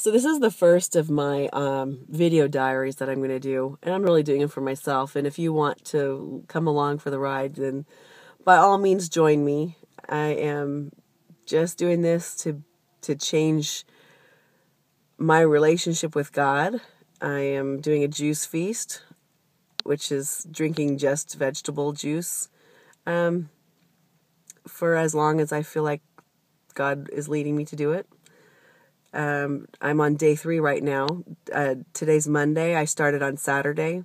So this is the first of my video diaries that I'm going to do, and I'm really doing it for myself. And if you want to come along for the ride, then by all means join me. I am just doing this to change my relationship with God. I am doing a juice feast, which is drinking just vegetable juice for as long as I feel like God is leading me to do it. I'm on day 3 right now. Today's Monday. I started on Saturday,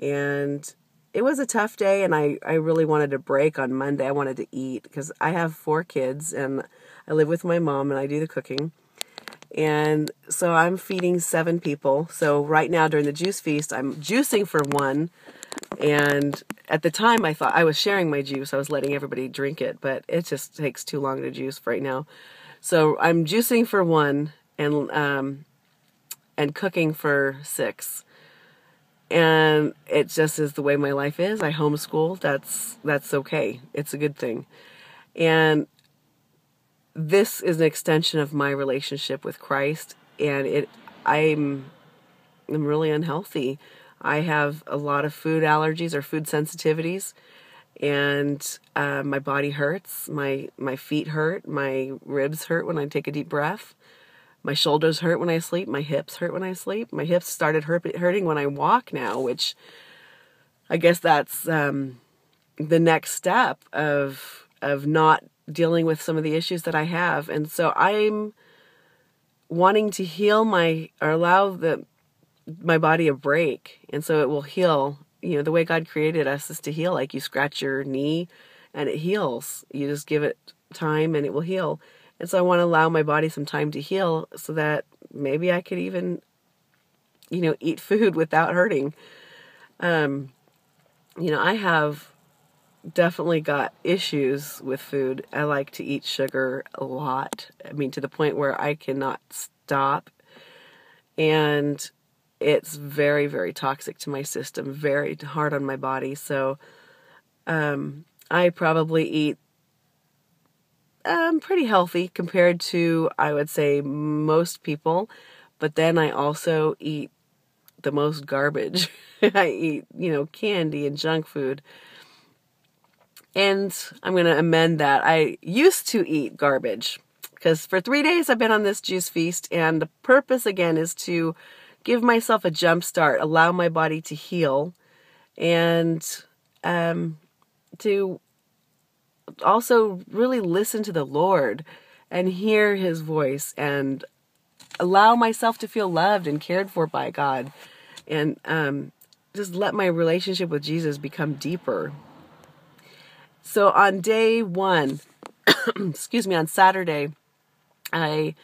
and it was a tough day, and I really wanted a break on Monday. I wanted to eat because I have 4 kids, and I live with my mom, and I do the cooking. And so I'm feeding 7 people. So right now during the juice feast, I'm juicing for 1. And at the time I thought I was sharing my juice. I was letting everybody drink it, but it just takes too long to juice right now. So I'm juicing for 1 and cooking for 6. And it just is the way my life is. I homeschool. That's okay. It's a good thing. And this is an extension of my relationship with Christ, and I'm really unhealthy. I have a lot of food allergies or food sensitivities, and my body hurts. My feet hurt. My ribs hurt when I take a deep breath. My shoulders hurt when I sleep. My hips hurt when I sleep. My hips started hurting when I walk now, which I guess that's the next step of not dealing with some of the issues that I have. And so I'm wanting to heal allow my body a break. And so it will heal. You know, the way God created us is to heal. Like you scratch your knee and it heals. You just give it time and it will heal. And so I want to allow my body some time to heal so that maybe I could even, eat food without hurting. I have definitely got issues with food. I like to eat sugar a lot. I mean, to the point where I cannot stop. And it's very, very toxic to my system, very hard on my body. So I probably eat pretty healthy compared to, I would say, most people. But then I also eat the most garbage. I eat, candy and junk food. And I'm going to amend that. I used to eat garbage because for 3 days I've been on this juice feast, and the purpose again is to give myself a jump start, allow my body to heal, and to also really listen to the Lord and hear His voice and allow myself to feel loved and cared for by God, and just let my relationship with Jesus become deeper. So on day 1, on Saturday, I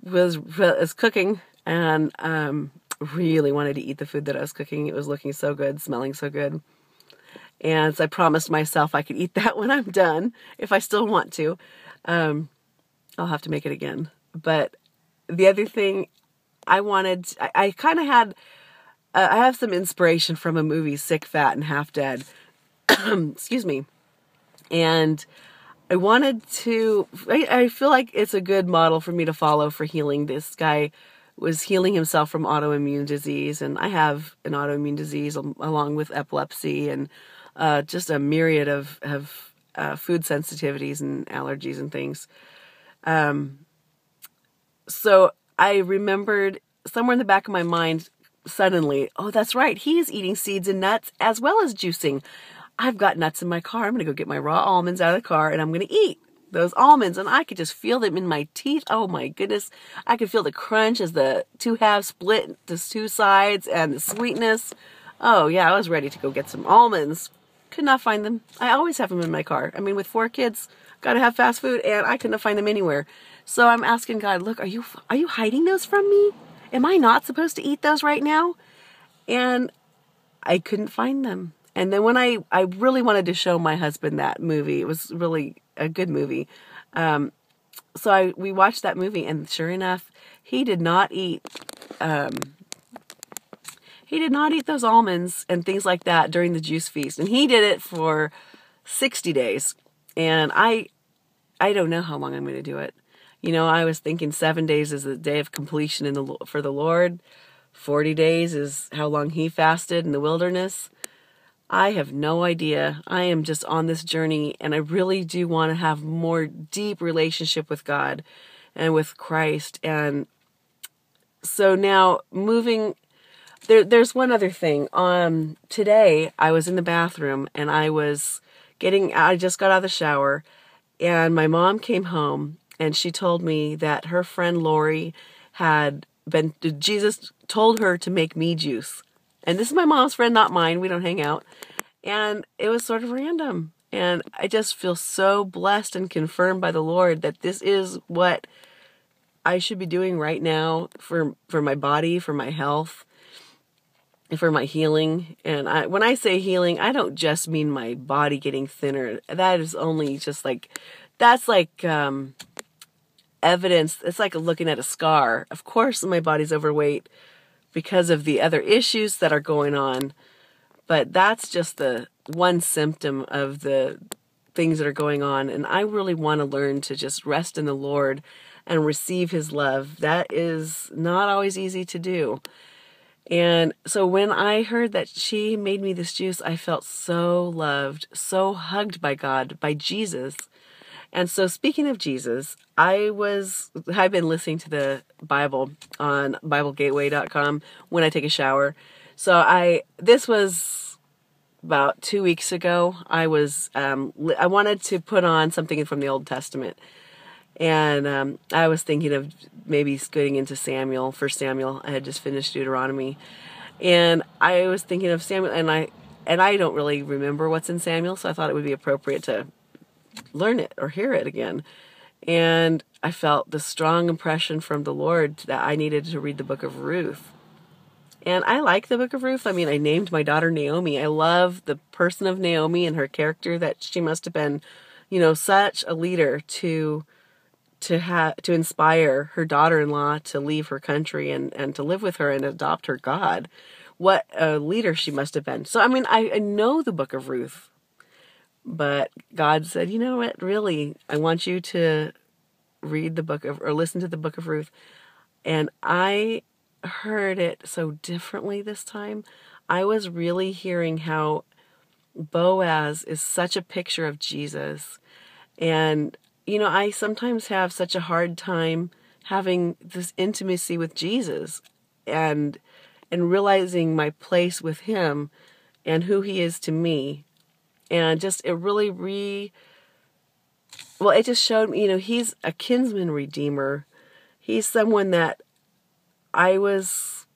was cooking and really wanted to eat the food that I was cooking. It was looking so good, smelling so good. And so I promised myself I could eat that when I'm done, if I still want to. I'll have to make it again. But the other thing I kind of had, I have some inspiration from a movie, Sick, Fat, and Half Dead. Excuse me. And I feel like it's a good model for me to follow for healing. This guy was healing himself from autoimmune disease, and I have an autoimmune disease along with epilepsy and just a myriad of food sensitivities and allergies and things. So I remembered somewhere in the back of my mind suddenly, oh, that's right, he's eating seeds and nuts as well as juicing. I've got nuts in my car. I'm going to go get my raw almonds out of the car, and I'm going to eat those almonds. And I could just feel them in my teeth. Oh my goodness. I could feel the crunch as the 2 halves split to 2 sides, and the sweetness. Oh yeah, I was ready to go get some almonds. Could not find them. I always have them in my car. I mean, with 4 kids, got to have fast food, and I couldn't find them anywhere. So I'm asking God, look, are you hiding those from me? Am I not supposed to eat those right now? And I couldn't find them. And then when I really wanted to show my husband that movie, it was really a good movie. So we watched that movie, and sure enough, he did not eat those almonds and things like that during the juice feast. And he did it for 60 days. And I don't know how long I'm going to do it. I was thinking 7 days is the day of completion for the Lord. 40 days is how long he fasted in the wilderness. I have no idea. I am just on this journey, and I really do want to have more deep relationship with God and with Christ. And so now there's one other thing. Today I was in the bathroom and I just got out of the shower, and my mom came home and she told me that her friend Lori Jesus told her to make me juice. And this is my mom's friend, not mine. We don't hang out. And it was sort of random. And I just feel so blessed and confirmed by the Lord that this is what I should be doing right now for my body, for my health, and for my healing. And when I say healing, I don't just mean my body getting thinner. That is only just that's like evidence. It's like looking at a scar. Of course, my body's overweight because of the other issues that are going on. But that's just the one symptom of the things that are going on. And I really want to learn to just rest in the Lord and receive his love. That is not always easy to do. And so when I heard that she made me this juice, I felt so loved, so hugged by God, by Jesus. And so speaking of Jesus, I've been listening to the Bible on BibleGateway.com when I take a shower. So this was about 2 weeks ago. I wanted to put on something from the Old Testament. And I was thinking of maybe getting into First Samuel. I had just finished Deuteronomy. And I was thinking of Samuel, and I don't really remember what's in Samuel, so I thought it would be appropriate to learn it or hear it again. And I felt the strong impression from the Lord that I needed to read the book of Ruth. And I like the book of Ruth. I mean, I named my daughter Naomi. I love the person of Naomi and her character, that she must have been, such a leader to inspire her daughter-in-law to leave her country and to live with her and adopt her God. What a leader she must have been. So, I mean, I know the book of Ruth, but God said, you know what, really, I want you to listen to the book of Ruth. And I heard it so differently this time. I was really hearing how Boaz is such a picture of Jesus. And I sometimes have such a hard time having this intimacy with Jesus and realizing my place with him and who he is to me. And it just showed me, he's a kinsman redeemer. He's someone that he's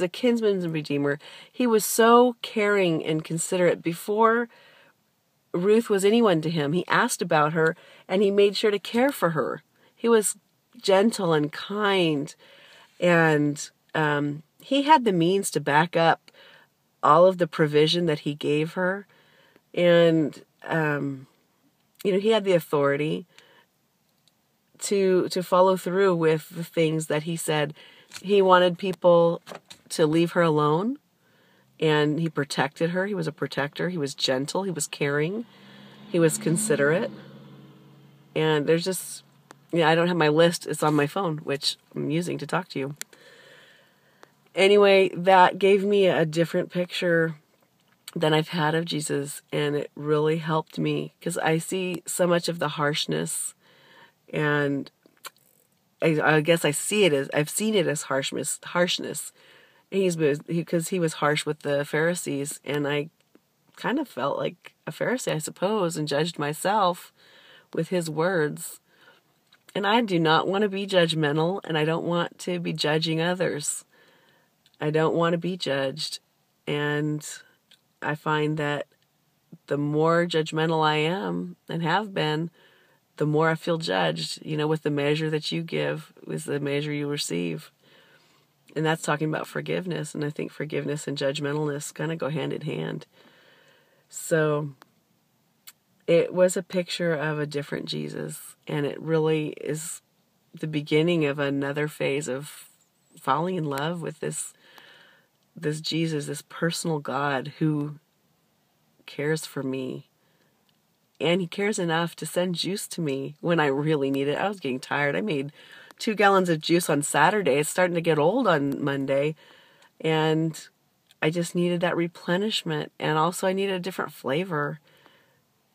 a kinsman redeemer. He was so caring and considerate before Ruth was anyone to him. He asked about her, and he made sure to care for her. He was gentle and kind, and he had the means to back up all of the provision that he gave her. And, he had the authority to follow through with the things that he said. He wanted people to leave her alone. And he protected her. He was a protector. He was gentle. He was caring. He was considerate. And there's just, I don't have my list. It's on my phone, which I'm using to talk to you. Anyway, that gave me a different picture than I've had of Jesus. And it really helped me because I see so much of the harshness. And I guess I've seen it as harshness. Because he was harsh with the Pharisees, and I kind of felt like a Pharisee, I suppose, and judged myself with his words. And I do not want to be judgmental, and I don't want to be judging others. I don't want to be judged. And I find that the more judgmental I am and have been, the more I feel judged. With the measure that you give is the measure you receive. And that's talking about forgiveness. And I think forgiveness and judgmentalness kind of go hand in hand. So it was a picture of a different Jesus. And it really is the beginning of another phase of falling in love with this Jesus, this personal God who cares for me and he cares enough to send juice to me when I really need it. I was getting tired. I made 2 gallons of juice on Saturday. It's starting to get old on Monday, and I just needed that replenishment, and also I needed a different flavor.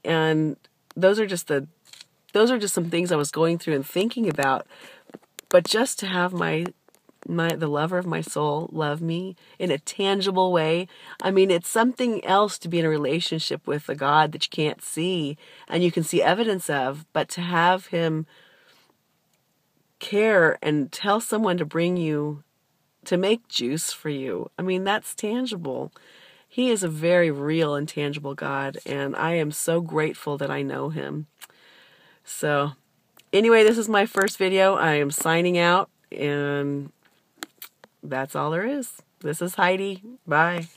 And those are just some things I was going through and thinking about. But just to have the lover of my soul love me in a tangible way. I mean, it's something else to be in a relationship with a God that you can't see and you can see evidence of, but to have him care and tell someone to bring you, to make juice for you, I mean, that's tangible. He is a very real and tangible God, and I am so grateful that I know him. So, anyway, this is my first video. I am signing out, and that's all there is. This is Heidi. Bye.